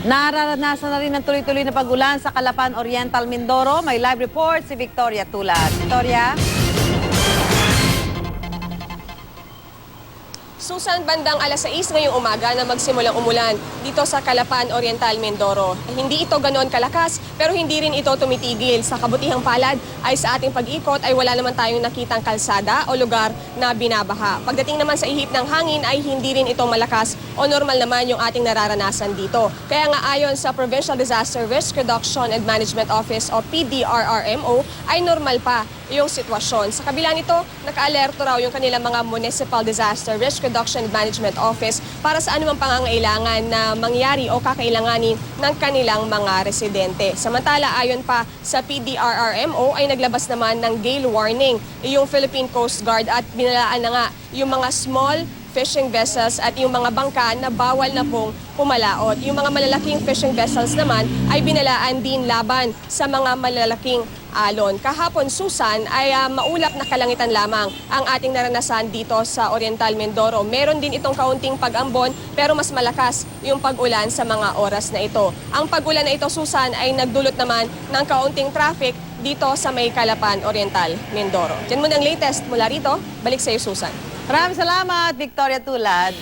Nararanasan na rin ng tuloy-tuloy na pag-ulan sa Calapan Oriental, Mindoro. May live report si Victoria Tulad. Victoria? Susan, bandang alas 6 ngayong umaga na magsimulang umulan dito sa Calapan Oriental, Mindoro. Hindi ito ganoon kalakas pero hindi rin ito tumitigil. Sa kabutihang palad ay sa ating pag-ikot ay wala naman tayong nakitang kalsada o lugar na binabaha. Pagdating naman sa ihip ng hangin ay hindi rin ito malakas o normal naman yung ating nararanasan dito. Kaya nga ayon sa Provincial Disaster Risk Reduction and Management Office o PDRRMO ay normal pa yung sitwasyon. Sa kabila nito, naka-alerto raw yung kanilang mga Municipal Disaster Risk Reduction and Management Office para sa anumang pangangailangan na mangyari o kakailanganin ng kanilang mga residente. Samantala, ayon pa sa PDRRMO ay naglabas naman ng gale warning yung Philippine Coast Guard at binalaan na nga yung mga small fishing vessels at yung mga bangka na bawal na pong pumalaot. Yung mga malalaking fishing vessels naman ay binalaan din laban sa mga malalaking alon. Kahapon, Susan, ay maulap na kalangitan lamang ang ating naranasan dito sa Oriental Mindoro. Meron din itong kaunting pag-ambon pero mas malakas yung pag-ulan sa mga oras na ito. Ang pag-ulan na ito, Susan, ay nagdulot naman ng kaunting traffic dito sa may Calapan Oriental, Mindoro. Yan muna ang latest mula rito. Balik sa iyo, Susan. Maraming salamat, Victoria Tulad.